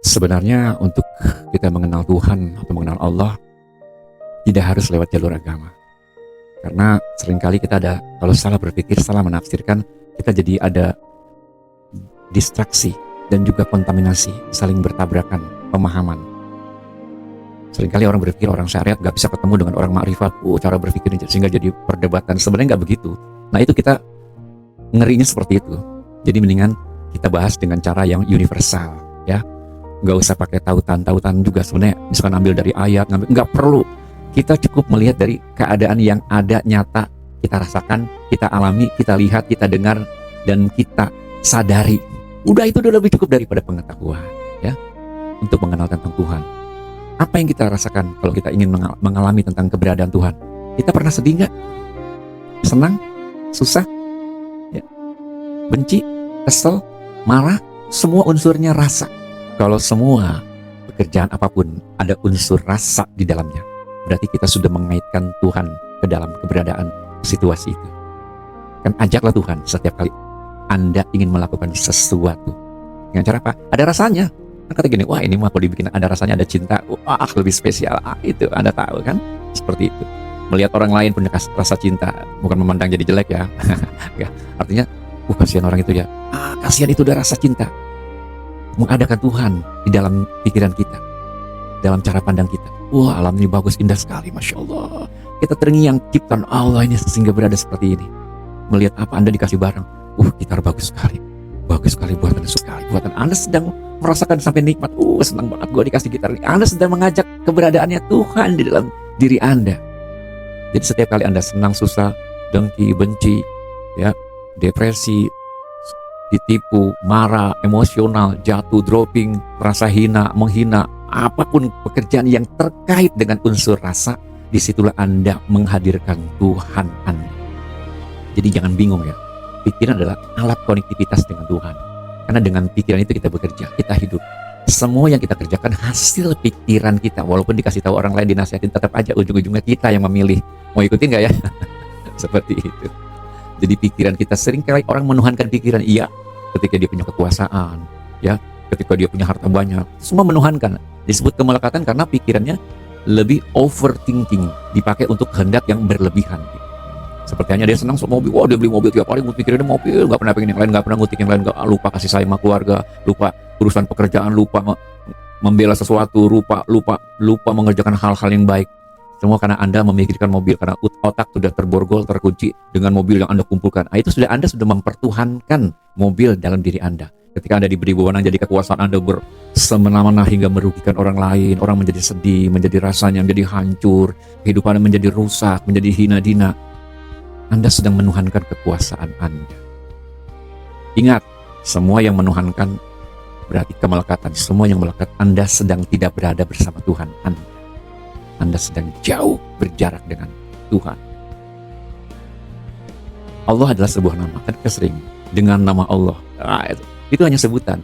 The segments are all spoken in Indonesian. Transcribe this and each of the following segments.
Sebenarnya untuk kita mengenal Tuhan atau mengenal Allah tidak harus lewat jalur agama. Karena seringkali kita ada, kalau salah berpikir, salah menafsirkan, kita jadi ada distraksi dan juga kontaminasi, saling bertabrakan pemahaman. Seringkali orang berpikir orang syariat gak bisa ketemu dengan orang makrifat, cara berpikirnya sehingga jadi perdebatan. Sebenarnya gak begitu. Nah itu kita ngerinya seperti itu. Jadi mendingan kita bahas dengan cara yang universal, ya. Gak usah pakai tautan juga sebenarnya. Misalkan ambil dari ayat, nggak perlu. Kita cukup melihat dari keadaan yang ada nyata, kita rasakan, kita alami, kita lihat, kita dengar, dan kita sadari. Udah itu udah lebih cukup daripada pengetahuan, ya, untuk mengenal tentang Tuhan. Apa yang kita rasakan kalau kita ingin mengalami tentang keberadaan Tuhan? Kita pernah sedih nggak? Senang? Susah? Ya. Benci? Kesel? Marah? Semua unsurnya rasa. Kalau semua pekerjaan apapun ada unsur rasa di dalamnya, berarti kita sudah mengaitkan Tuhan ke dalam keberadaan situasi itu. Kan ajaklah Tuhan setiap kali Anda ingin melakukan sesuatu. Dengan cara apa? Ada rasanya. Kan kata gini, wah ini mah kalau dibikin ada rasanya, ada cinta, wah lebih spesial. Itu Anda tahu kan? Seperti itu. Melihat orang lain punya rasa cinta, bukan memandang jadi jelek ya. Ya, artinya, kasihan orang itu ya. Kasihan itu udah rasa cinta. Mengadakan Tuhan di dalam pikiran kita, dalam cara pandang kita. Wah, alam ini bagus, indah sekali, Masya Allah. Kita terngiang ciptaan Allah ini sehingga berada seperti ini. Melihat apa Anda dikasih barang, gitar bagus sekali buatan sekali. Buatan Anda sedang merasakan sampai nikmat. Senang banget gue dikasih gitar ini. Anda sedang mengajak keberadaannya Tuhan di dalam diri Anda. Jadi setiap kali Anda senang, susah, dengki, benci, ya, depresi, ditipu, marah, emosional, jatuh, dropping, merasa hina, menghina, apapun pekerjaan yang terkait dengan unsur rasa, disitulah Anda menghadirkan Tuhan Anda. Jadi jangan bingung ya, pikiran adalah alat konektivitas dengan Tuhan. Karena dengan pikiran itu kita bekerja, kita hidup. Semua yang kita kerjakan hasil pikiran kita, walaupun dikasih tahu orang lain, dinasihatin, tetap aja ujung-ujungnya kita yang memilih. Mau ikutin gak ya? Seperti itu. Jadi pikiran kita, seringkali orang menuhankan pikiran, iya, ketika dia punya kekuasaan, ya, ketika dia punya harta banyak, semua menuhankan. Disebut kemelekatan karena pikirannya lebih overthinking, dipakai untuk kehendak yang berlebihan. Seperti hanya dia senang sama mobil, dia beli mobil tiap hari, pikirannya mobil, nggak pernah pengen yang lain, nggak pernah ngutik yang lain, nggak, lupa kasih sayang sama keluarga, lupa urusan pekerjaan, lupa membela sesuatu, lupa mengerjakan hal-hal yang baik. Semua karena Anda memikirkan mobil, karena otak sudah terborgol, terkunci dengan mobil yang Anda kumpulkan. Itu Anda sudah mempertuhankan mobil dalam diri Anda. Ketika Anda diberi wewenang, jadi kekuasaan Anda semena-mena hingga merugikan orang lain, orang menjadi sedih, menjadi rasanya menjadi hancur, kehidupan menjadi rusak, menjadi hina-dina. Anda sedang menuhankan kekuasaan Anda. Ingat, semua yang menuhankan berarti kemelekatan. Semua yang melekat, Anda sedang tidak berada bersama Tuhan Anda. Anda sedang jauh berjarak dengan Tuhan. Allah adalah sebuah nama, kan kesering dengan nama Allah. Itu hanya sebutan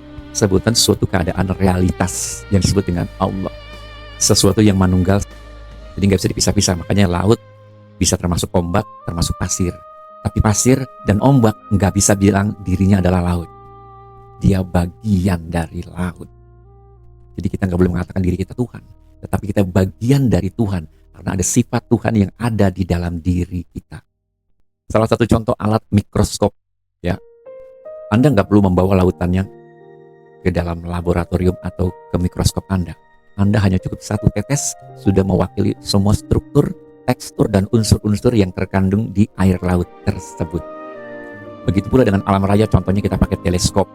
suatu keadaan realitas yang disebut dengan Allah. Sesuatu yang manunggal, jadi nggak bisa dipisah-pisah. Makanya laut bisa termasuk ombak, termasuk pasir. Tapi pasir dan ombak nggak bisa bilang dirinya adalah laut. Dia bagian dari laut. Jadi kita nggak boleh mengatakan diri kita Tuhan, tetapi kita bagian dari Tuhan karena ada sifat Tuhan yang ada di dalam diri kita. Salah satu contoh alat mikroskop, ya, Anda nggak perlu membawa lautannya ke dalam laboratorium atau ke mikroskop Anda. Anda hanya cukup satu tetes sudah mewakili semua struktur, tekstur, dan unsur-unsur yang terkandung di air laut tersebut. Begitu pula dengan alam raya, contohnya kita pakai teleskop.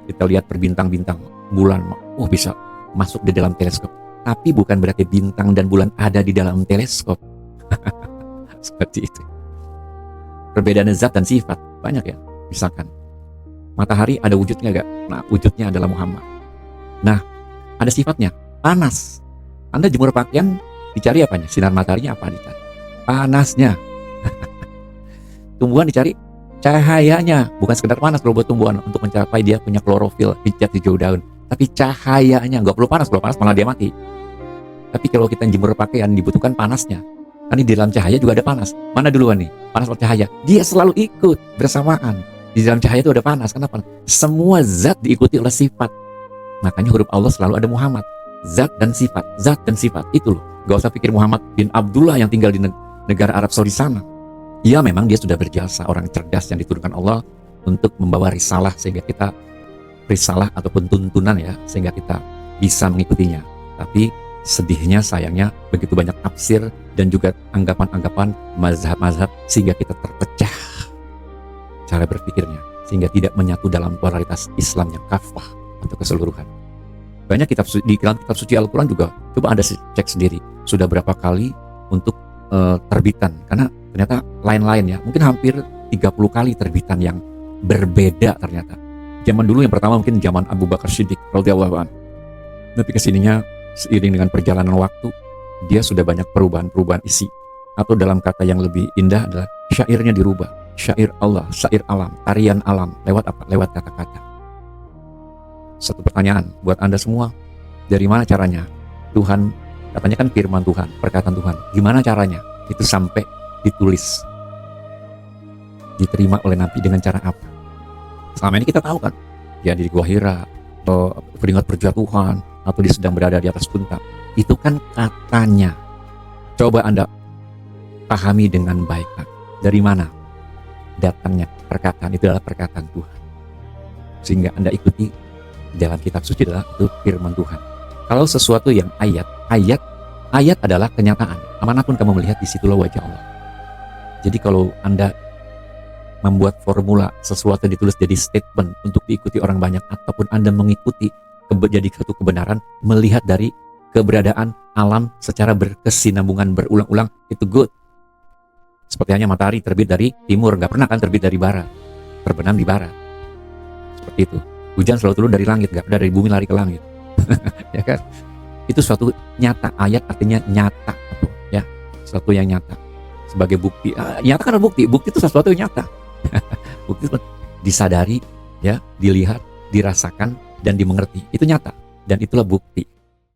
Kita lihat berbintang-bintang, bulan, bisa masuk di dalam teleskop. Tapi bukan berarti bintang dan bulan ada di dalam teleskop. Seperti itu. Perbedaan zat dan sifat banyak ya. Misalkan matahari ada wujudnya gak? Nah, wujudnya adalah Muhammad. Nah, ada sifatnya, panas. Anda jemur pakaian, dicari apanya? Sinar mataharinya apa dicari? Panasnya. Tumbuhan dicari cahayanya. Bukan sekedar panas kalau buat tumbuhan, untuk mencapai dia punya klorofil, hijau hijau daun. Tapi cahayanya, nggak perlu panas. Kalau panas malah dia mati. Tapi kalau kita jemur pakaian, dibutuhkan panasnya. Kan di dalam cahaya juga ada panas. Mana duluan nih? Panas atau cahaya? Dia selalu ikut bersamaan. Di dalam cahaya itu ada panas. Kenapa? Semua zat diikuti oleh sifat. Makanya huruf Allah selalu ada Muhammad. Zat dan sifat itu loh. Gak usah pikir Muhammad bin Abdullah yang tinggal di negara Arab Saudi sana. Ya memang dia sudah berjasa, orang cerdas yang diturunkan Allah untuk membawa risalah, sehingga kita risalah ataupun tuntunan ya, sehingga kita bisa mengikutinya. Tapi sedihnya, sayangnya begitu banyak tafsir dan juga anggapan-anggapan mazhab-mazhab, sehingga kita terpecah cara berpikirnya, sehingga tidak menyatu dalam polaritas Islam yang kafah atau keseluruhan. Banyak di dalam kitab suci Al-Quran juga, coba Anda cek sendiri, sudah berapa kali untuk terbitan, karena ternyata lain-lain ya, mungkin hampir 30 kali terbitan yang berbeda ternyata. Zaman dulu yang pertama mungkin zaman Abu Bakar Siddiq radhiyallahu anhu. Tapi kesininya seiring dengan perjalanan waktu, dia sudah banyak perubahan-perubahan isi. Atau dalam kata yang lebih indah adalah syairnya dirubah. Syair Allah, syair alam, tarian alam. Lewat apa? Lewat kata-kata. Satu pertanyaan buat Anda semua. Dari mana caranya? Tuhan, katanya kan firman Tuhan, perkataan Tuhan. Gimana caranya? Itu sampai ditulis, diterima oleh Nabi dengan cara apa? Selama ini kita tahu kan, dia di Gua Hira, atau beringat perjatuhan, atau dia sedang berada di atas puncak. Itu kan katanya. Coba Anda pahami dengan baik, Pak. Dari mana datangnya perkataan? Itu adalah perkataan Tuhan. Sehingga Anda ikuti dalam kitab suci adalah itu firman Tuhan. Kalau sesuatu yang ayat adalah kenyataan. Amanapun kamu melihat, disitulah wajah Allah. Jadi kalau Anda membuat formula sesuatu yang ditulis jadi statement untuk diikuti orang banyak, ataupun Anda mengikuti jadi satu kebenaran, melihat dari keberadaan alam secara berkesinambungan berulang-ulang, itu good. Seperti hanya matahari terbit dari timur, nggak pernah kan terbit dari barat, terbenam di barat. Seperti itu. Hujan selalu turun dari langit, nggak pernah dari bumi lari ke langit. Ya kan? Itu suatu nyata. Ayat artinya nyata, ya, sesuatu yang nyata. Sebagai bukti, nyata kan bukti itu sesuatu yang nyata. Bukti itu disadari, ya, dilihat, dirasakan, dan dimengerti. Itu nyata, dan itulah bukti.